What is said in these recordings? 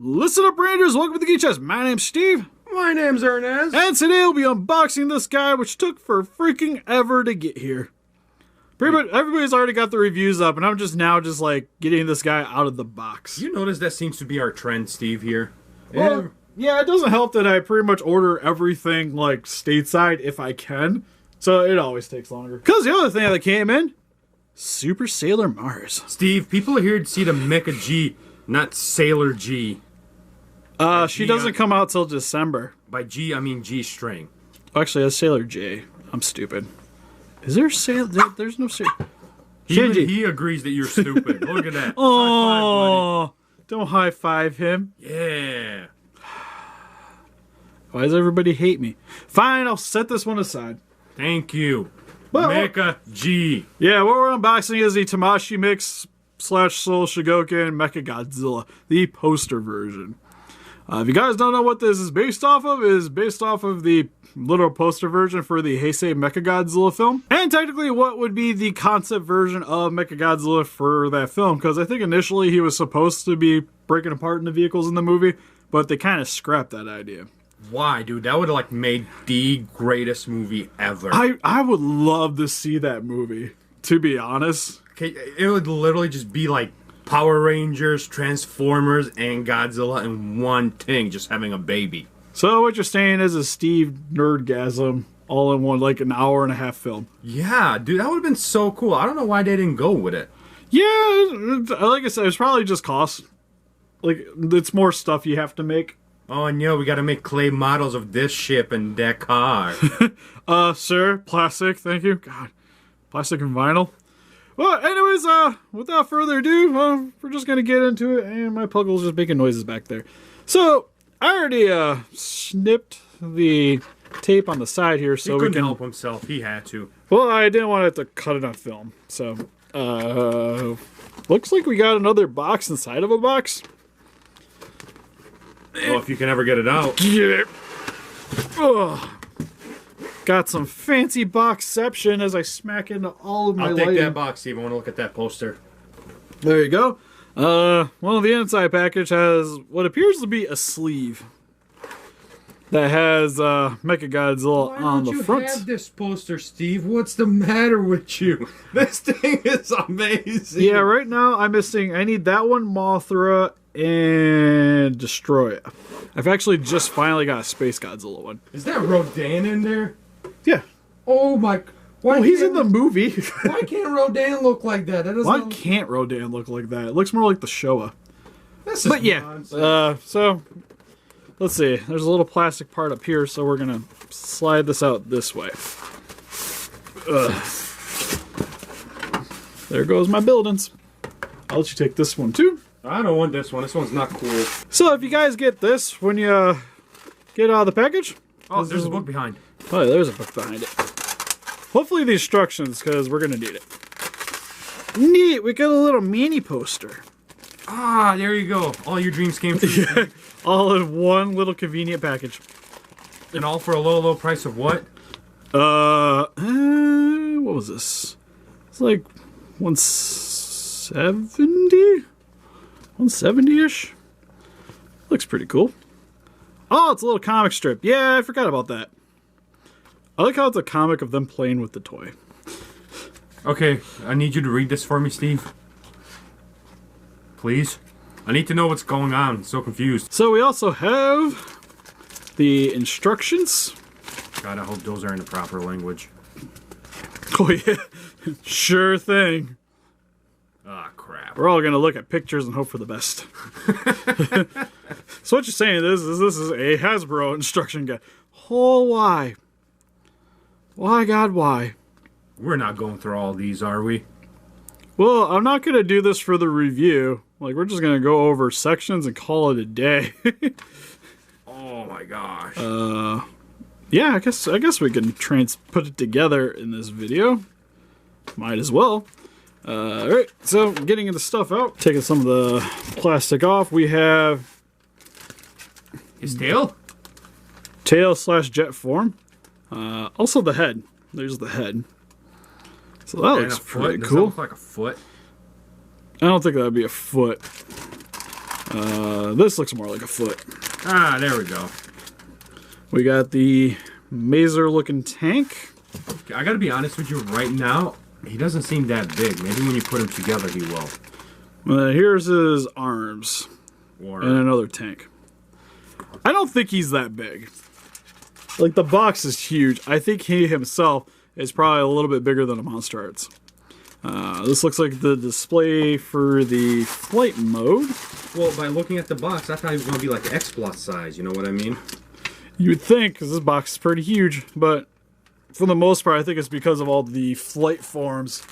Listen up, Rangers. Welcome to the Geek Chest. My name's Steve. My name's Ernest. And today we'll be unboxing this guy, which took for freaking ever to get here. Pretty much everybody's already got the reviews up, and I'm just like getting this guy out of the box. You notice that seems to be our trend, Steve, here. Well, yeah, it doesn't help that I pretty much order everything like stateside if I can. So it always takes longer. Because the other thing that came in, Super Sailor Mars. Steve, people are here to see the Mecha G, not Sailor G. She doesn't come out till December. By G, I mean G-string. Actually, that's Sailor J. I'm stupid. Is there Sailor? There's no Sailor. Even he agrees that you're stupid. Look at that. Oh, don't high five him. Yeah. Why does everybody hate me? Fine, I'll set this one aside. Thank you. Well, Mecha G. Yeah, what we're unboxing is the Tamashii Mix / Soul Shigoken Mecha Godzilla, the poster version. If you guys don't know what this is based off of, it is based off of the literal poster version for the Heisei Mechagodzilla film. And technically what would be the concept version of Mechagodzilla for that film, because I think initially he was supposed to be breaking apart into vehicles in the movie, but they kind of scrapped that idea. Why, dude? That would have like made the greatest movie ever. I would love to see that movie, to be honest. Okay, it would literally just be like Power Rangers, Transformers, and Godzilla in one thing, just having a baby. So what you're saying is a Steve Nerdgasm all in one, like an hour-and-a-half film. Yeah, dude, that would have been so cool. I don't know why they didn't go with it. Yeah, like I said, it's probably just cost. Like, it's more stuff you have to make. Oh, and we gotta make clay models of this ship and that car. Sir, plastic, thank you. God, plastic and vinyl. Well, anyways, without further ado, we're just gonna get into it, and my Puggle's just making noises back there. So, I already, snipped the tape on the side here so he couldn't we can help himself. He had to. Well, I didn't want it to cut it on film, so, looks like we got another box inside of a box. Well, if you can ever get it out. Yeah. Ugh. Got some fancy boxception as I smack into all of my I'll take lighting. that box, Steve. I want to look at that poster. There you go. Well, the inside package has what appears to be a sleeve that has Mechagodzilla on the front. Why don't you have this poster, Steve? What's the matter with you? This thing is amazing. Yeah, right now I'm missing. I need that one, Mothra, and Destroya. I've actually just finally got a Space Godzilla one. Is that Rodan in there? Yeah. Oh my! Well, he's in the movie. Why can't Rodan look like that? Why can't Rodan look like that? It looks more like the Showa. This is But yeah, nonsense. so let's see. There's a little plastic part up here, so we're gonna slide this out this way. There goes my buildings. I'll let you take this one too. I don't want this one. This one's not cool. So if you guys get this when you get out of the package. Oh, there's a book behind. Oh, there's a book behind it. Hopefully the instructions, because we're gonna need it. Neat, we got a little mini poster. Ah, there you go. All your dreams came true. Yeah, all in one little convenient package. And all for a low, low price of what? What was this? It's like 170? 170-ish? Looks pretty cool. Oh, it's a little comic strip. Yeah, I forgot about that. I like how it's a comic of them playing with the toy. Okay, I need you to read this for me, Steve. Please. I need to know what's going on. I'm so confused. So we also have the instructions. God, I hope those are in the proper language. Oh yeah, sure thing. Ah, crap. We're all gonna look at pictures and hope for the best. So what you're saying is this is a Hasbro instruction guide. Oh, why? Why, God, why? We're not going through all these, are we? Well, I'm not gonna do this for the review. Like, we're just gonna go over sections and call it a day. Oh my gosh. Yeah, I guess we can put it together in this video. Might as well. Alright, so getting the stuff out, taking some of the plastic off, we have His tail? tail / jet form. Also the head. There's the head. So that looks pretty Does cool. that look like a foot? I don't think that would be a foot. This looks more like a foot. Ah, there we go. We got the Mazer looking tank. I gotta be honest with you right now, he doesn't seem that big. Maybe when you put him together, he will. Here's his arms Or and another tank. I don't think he's that big. Like, the box is huge. I think he himself is probably a little bit bigger than a Monster Arts. This looks like the display for the flight mode. well, by looking at the box, I thought he was gonna be like X-Plus size. You know what I mean? You would think, because this box is pretty huge, but for the most part, I think it's because of all the flight forms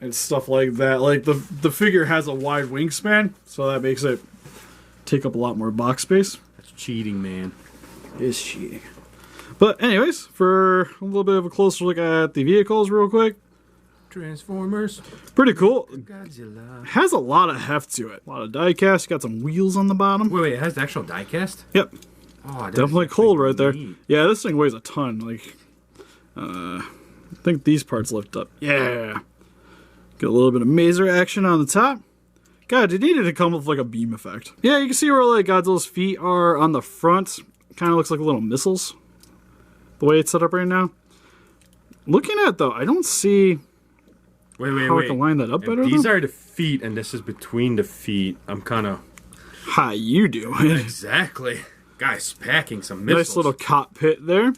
and stuff like that. Like, the figure has a wide wingspan, so that makes it take up a lot more box space. That's cheating, man. It is cheating. But anyways, for a little bit of a closer look at the vehicles real quick. Transformers. Pretty cool. Godzilla. Has a lot of heft to it. A lot of die cast. Got some wheels on the bottom. Wait, it has the actual die cast? Yep. Oh, that is Definitely cold right there. neat. Yeah, this thing weighs a ton. Like, I think these parts lift up. Yeah. Get a little bit of Mazer action on the top. God, it needed to come with like a beam effect. Yeah, you can see where like Godzilla's feet are on the front. Kind of looks like little missiles. The way it's set up right now. Looking at it though, I don't see how I can line that up better. These though. are the feet, and this is between the feet. I'm kind of... How you doing? Exactly. Guy's packing some missiles. Nice little cockpit there.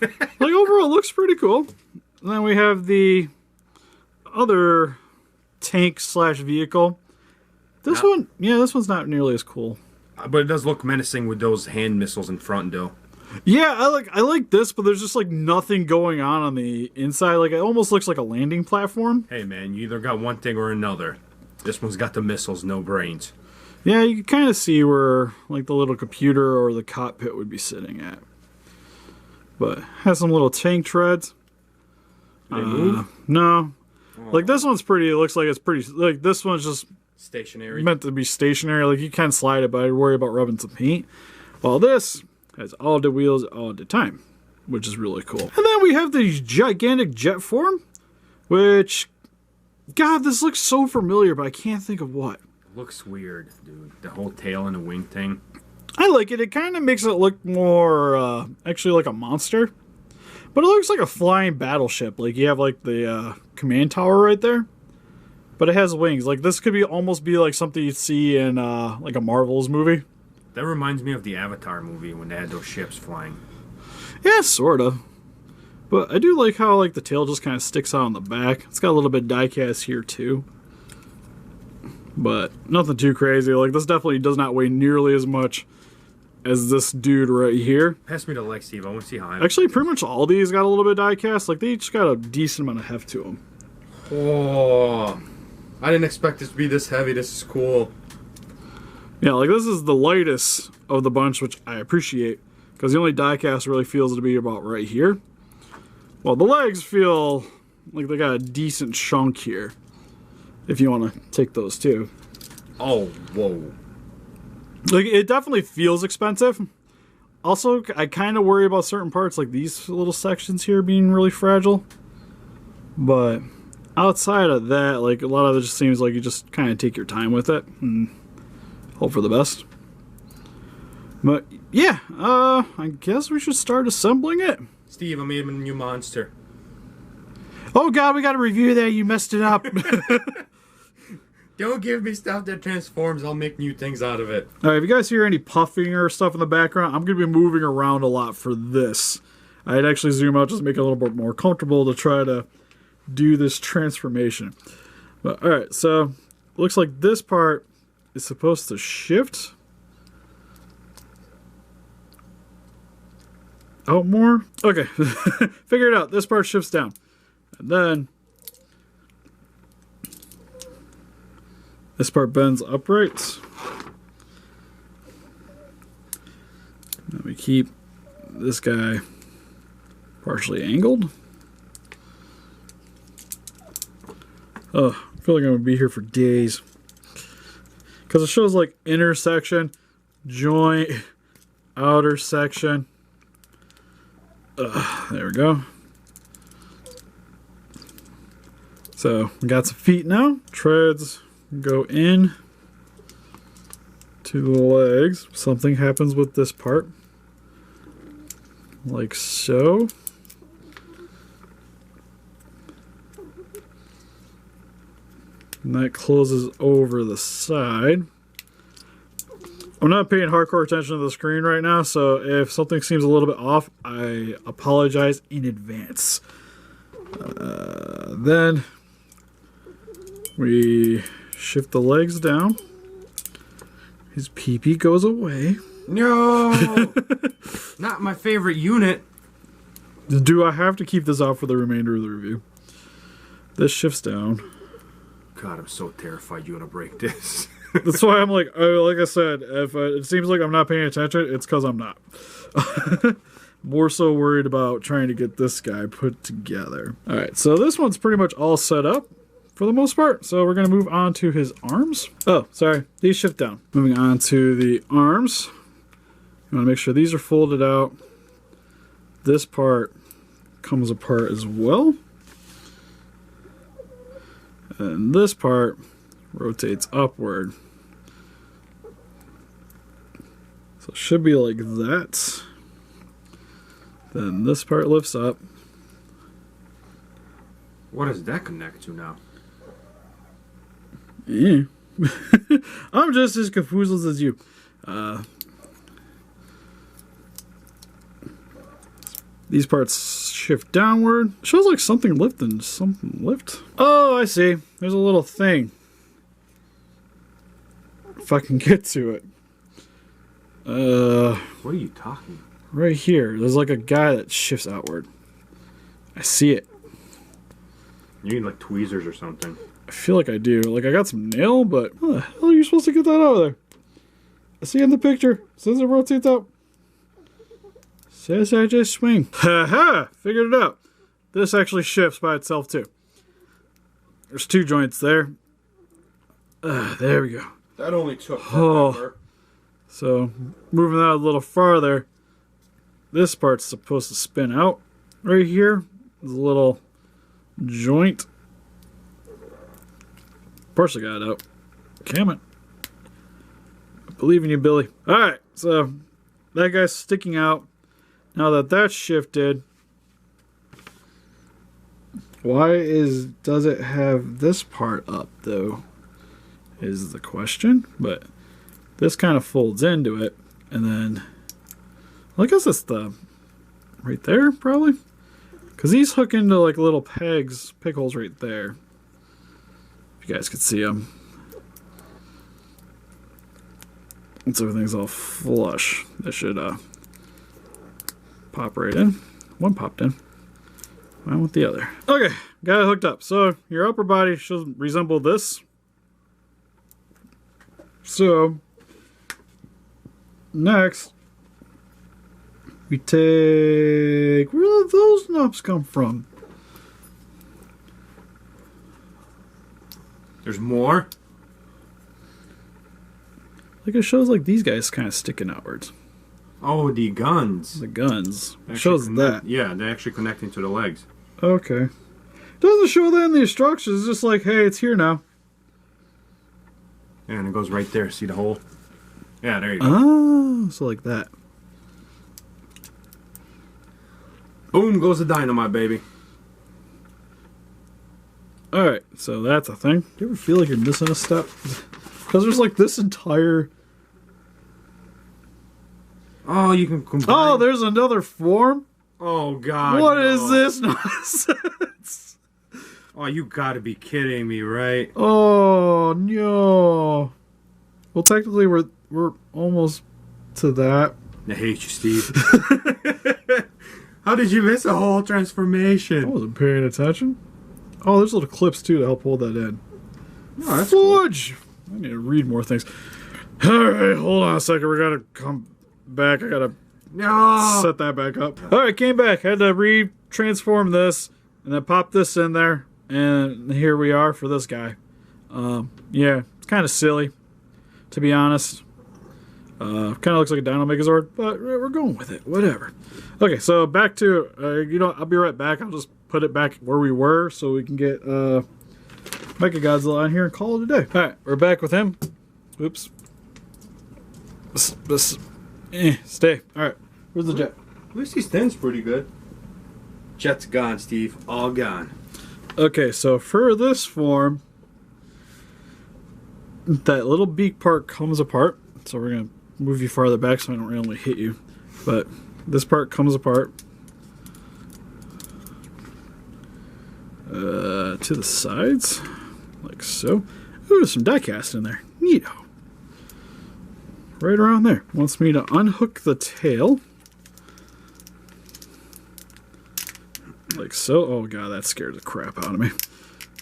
Like, overall, it looks pretty cool. And then we have the other tank slash vehicle. This one, yeah, this one's not nearly as cool. But it does look menacing with those hand missiles in front, though. Yeah, I like this, but there's just like nothing going on the inside. Like, it almost looks like a landing platform. Hey, man, you either got one thing or another. This one's got the missiles, no brains. Yeah, you can kind of see where like the little computer or the cockpit would be sitting at. But has some little tank treads. Do they move? No. Like, this one's pretty, it looks like it's pretty, like, this one's just Stationary. meant to be stationary. Like, you can slide it, but I worry about rubbing some paint. While this has all the wheels all the time, which is really cool. And then we have the gigantic jet form, which, God, this looks so familiar, but I can't think of what. Looks weird, dude. The whole tail and the wing thing. I like it. It kind of makes it look more, actually like a monster. But it looks like a flying battleship. Like, you have, like, the command tower right there. But it has wings. Like, this could be almost be like something you'd see in, like, a Marvel's movie. That reminds me of the Avatar movie when they had those ships flying. Yeah, sort of. But I do like how, like, the tail just kind of sticks out on the back. It's got a little bit of die cast here, too. But nothing too crazy. Like, this definitely does not weigh nearly as much as this dude right here. Pass me the leg, Steve. I want to see how heavy. Actually, pretty much all these got a little bit of die cast. Like, they each got a decent amount of heft to them. Oh, I didn't expect this to be this heavy. This is cool. Yeah, like, this is the lightest of the bunch, which I appreciate. Because the only die cast really feels to be about right here. Well, the legs feel like they got a decent chunk here. If you want to take those too. Oh, whoa. Like, it definitely feels expensive. Also, I kind of worry about certain parts, like these little sections here being really fragile. But outside of that, like, a lot of it just seems like you just kind of take your time with it and hope for the best. But yeah, I guess we should start assembling it. Steve, I made him a new monster. Oh God, we got to review that. You messed it up. Don't give me stuff that transforms. I'll make new things out of it. All right, if you guys hear any puffing or stuff in the background, I'm going to be moving around a lot for this. I'd actually zoom out just to make it a little bit more comfortable to try to do this transformation. But all right, so looks like this part is supposed to shift out more. Okay, figure it out. This part shifts down. And then this part bends upright. Then we keep this guy partially angled. Oh, I feel like I'm going to be here for days. Because it shows like inner section, joint, outer section. There we go. So we got some feet now. Treads go in to the legs. Something happens with this part. Like so. And that closes over the side. I'm not paying hardcore attention to the screen right now, so if something seems a little bit off, I apologize in advance. Then we shift the legs down. His pee-pee goes away. No! Not my favorite unit. Do I have to keep this out for the remainder of the review? This shifts down. God, I'm so terrified you're gonna break this. That's why I'm like I said, if it seems like I'm not paying attention, it's because I'm not. More so worried about trying to get this guy put together. All right, so this one's pretty much all set up for the most part. So we're gonna move on to his arms. Oh, sorry, these shift down. Moving on to the arms. You wanna make sure these are folded out. This part comes apart as well. And this part rotates upward. So it should be like that. Then this part lifts up. What does that connect to now? Yeah. I'm just as confused as you. These parts shift downward. Shows like something lift and something lift. Oh, I see. There's a little thing. If I can get to it. What are you talking? Right here. There's like a guy that shifts outward. I see it. You need like tweezers or something. I feel like I do. Like I got some nail, but how the hell are you supposed to get that out of there? I see in the picture. It says it rotates out. Says I just swing. Haha! Figured it out. This actually shifts by itself too. There's two joints there. There we go. That only took forever. So, moving that a little farther, this part's supposed to spin out. Right here, there's a little joint. Partially got it out. Damn it. I believe in you, Billy. Alright, so that guy's sticking out. Now that that's shifted, does it have this part up though? Is the question. But this kind of folds into it, and then well, I guess it's the right there probably, because these hook into like little peg holes right there. If you guys could see them. Once everything's all flush, this should pop right in. One popped in. I want the other. Okay, got it hooked up. So your upper body should resemble this. So next we take, where did those knobs come from? There's more? Like it shows like these guys kind of sticking outwards. Oh, the guns. The guns. Actually Shows that. Yeah, they're actually connecting to the legs. Okay. Doesn't show that in the instructions. It's just like, hey, it's here now. Yeah, and it goes right there. See the hole? Yeah, there you go. Oh, so like that. Boom goes the dynamite, baby. Alright, so that's a thing. Do you ever feel like you're missing a step? Because there's like this entire... Oh, you can combine. Oh, there's another form? Oh, God. What no. is this nonsense? Oh, you gotta be kidding me, right? Oh, no. Well, technically, we're almost to that. I hate you, Steve. How did you miss a whole I transformation? wasn't paying attention. Oh, there's little clips, too, to help hold that in. Oh, that's cool. Fudge! I need to read more things. Alright, hold on a second. We gotta come back. I gotta No. set that back up. Alright, came back. Had to re-transform this and then pop this in there. And here we are for this guy. Yeah, it's kind of silly, to be honest. Kind of looks like a Dino Megazord, but we're going with it. Whatever. Okay, so back to, I'll be right back. I'll just put it back where we were so we can get Mechagodzilla on here and call it a day. Alright, we're back with him. Oops. Stay. All right. Where's the jet? At least he stands pretty good. Jet's gone, Steve. All gone. Okay, so for this form, that little beak part comes apart. So we're gonna move you farther back so I don't randomly hit you. But this part comes apart to the sides, like so. Ooh, there's some die cast in there. Neato. Right around there. Wants me to unhook the tail. Like so. Oh god, that scared the crap out of me.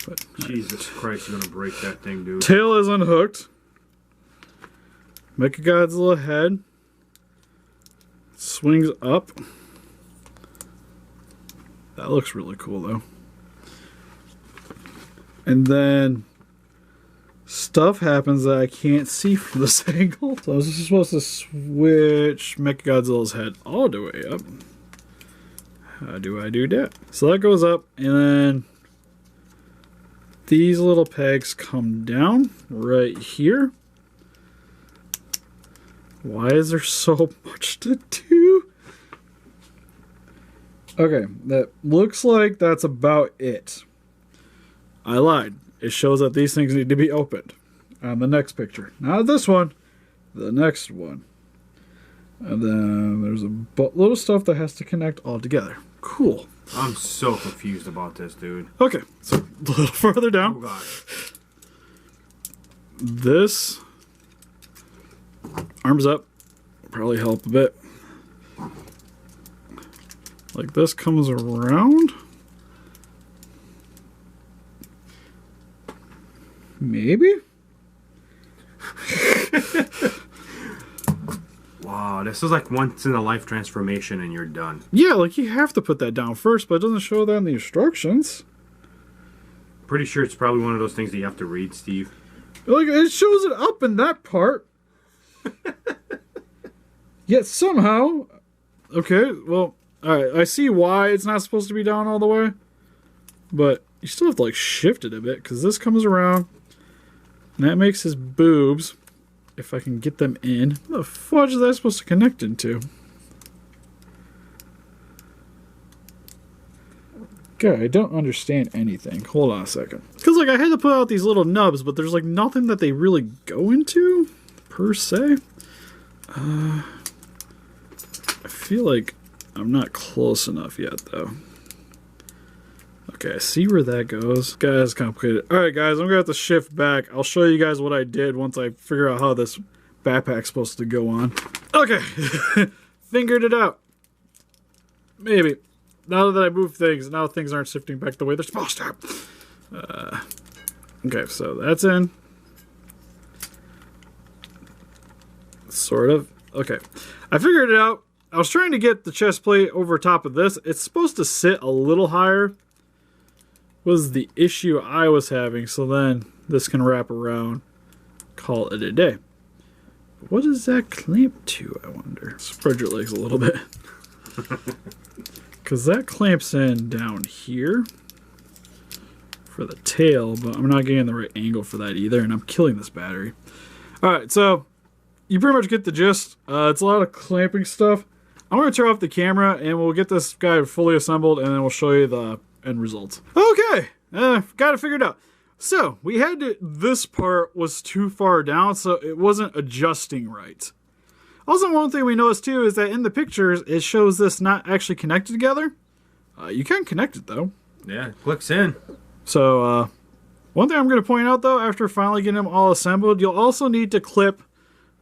But Jesus Christ, you're gonna break that thing, dude. tail is unhooked. Mechagodzilla head swings up. That looks really cool though. And then stuff happens that I can't see from this angle. So I was just supposed to switch Mechagodzilla's head all the way up. How do I do that? So that goes up, and then these little pegs come down right here. Why is there so much to do? Okay, that looks like that's about it. I lied. It shows that these things need to be opened on the next picture. Not this one, the next one. And then there's a buttload of stuff that has to connect all together. Cool. I'm so confused about this, dude. Okay, so a little further Oh, down. God. This arms up will probably help a bit. Like this comes around. Maybe? Wow, this is like once in a life transformation and you're done. Yeah, like you have to put that down first, but it doesn't show that in the instructions. Pretty sure it's probably one of those things that you have to read, Steve. Like it shows it up in that part. Yet somehow, okay, well, all right, I see why it's not supposed to be down all the way, but you still have to like shift it a bit because this comes around, and that makes his boobs. If I can get them in, what the fudge is that supposed to connect into? God, I don't understand anything. Hold on a second. Because, like, I had to put out these little nubs, but there's, like, nothing that they really go into, per se. I feel like I'm not close enough yet, though. Okay, I see where that goes. Guys, complicated. Alright, guys, I'm going to have to shift back. I'll show you guys what I did once I figure out how this backpack's supposed to go on. Okay. Figured it out. Maybe. Now that I move things, now things aren't shifting back the way they're supposed to. Okay, so that's in. Sort of. Okay. I figured it out. I was trying to get the chest plate over top of this. It's supposed to sit a little higher. Was the issue I was having, so then this can wrap around, call it a day. What does that clamp to, I wonder? Spread your legs a little bit. Because that clamps in down here for the tail, but I'm not getting the right angle for that either, and I'm killing this battery. Alright, so you pretty much get the gist. It's a lot of clamping stuff. I'm going to turn off the camera, and we'll get this guy fully assembled, and then we'll show you the end results. Okay, got it figured out. So, we had to, this part was too far down, so it wasn't adjusting right. Also, one thing we noticed too is that in the pictures, it shows this not actually connected together. You can connect it though. Yeah, clicks in. So, one thing I'm going to point out though, after finally getting them all assembled, you'll also need to clip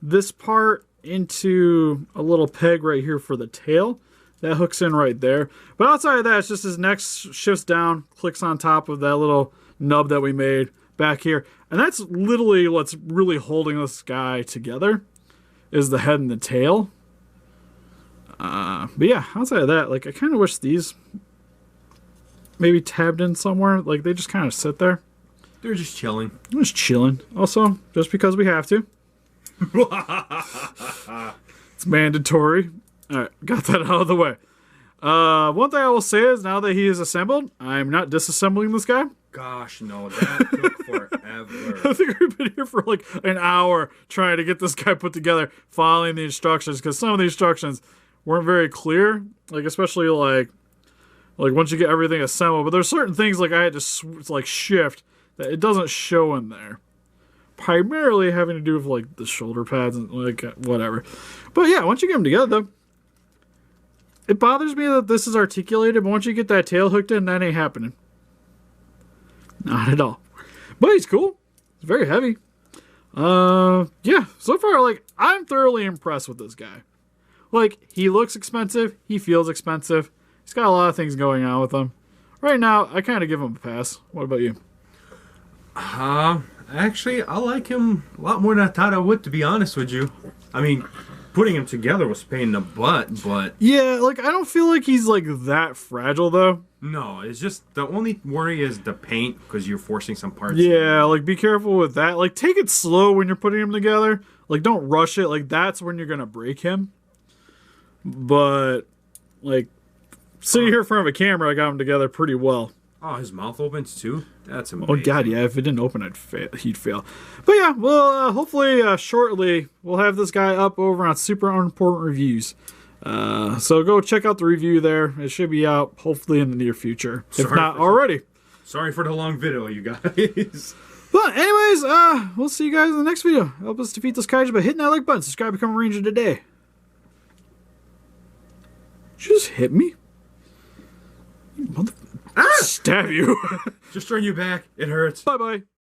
this part into a little peg right here for the tail. That hooks in right there. But outside of that, it's just his neck shifts down, clicks on top of that little nub that we made back here. And that's literally what's really holding this guy together, is the head and the tail. But yeah, outside of that, like I kind of wish these maybe tabbed in somewhere. Like they just kind of sit there. They're just chilling. I'm just chilling. Also, just because we have to. It's mandatory. Alright, got that out of the way. One thing I will say is now that he is assembled, I'm not disassembling this guy. gosh, no, that took forever. I think we've been here for like an hour trying to get this guy put together, following the instructions, because some of the instructions weren't very clear, like especially like once you get everything assembled. But there's certain things like I had to like shift that it doesn't show in there. Primarily having to do with like the shoulder pads and like whatever. But yeah, once you get them together though, it bothers me that this is articulated, but once you get that tail hooked in, that ain't happening. Not at all. But he's cool. He's very heavy. Yeah, so far, like, I'm thoroughly impressed with this guy. Like, he looks expensive. He feels expensive. He's got a lot of things going on with him. Right now, I kind of give him a pass. What about you? Actually, I like him a lot more than I thought I would, to be honest with you. I mean, putting him together was a pain in the butt, but... Yeah, like, I don't feel like he's, like, that fragile, though. No, it's just, the only worry is the paint, because you're forcing some parts. Yeah, like, be careful with that. Like, take it slow when you're putting him together. Like, don't rush it. Like, that's when you're gonna break him. But, like, sitting here in front of a camera, I got him together pretty well. Oh, his mouth opens, too? That's amazing. Oh, God, yeah. If it didn't open, he'd fail. But, yeah, well, hopefully, shortly, we'll have this guy up over on Super Unimportant Reviews. So go check out the review there. It should be out, hopefully, in the near future. If not already. Sorry for the long video, you guys. But, anyways, we'll see you guys in the next video. Help us defeat this kaiju by hitting that like button. Subscribe, become a ranger today. Did you just hit me? Stab you. Just turn you back. It hurts. Bye-bye.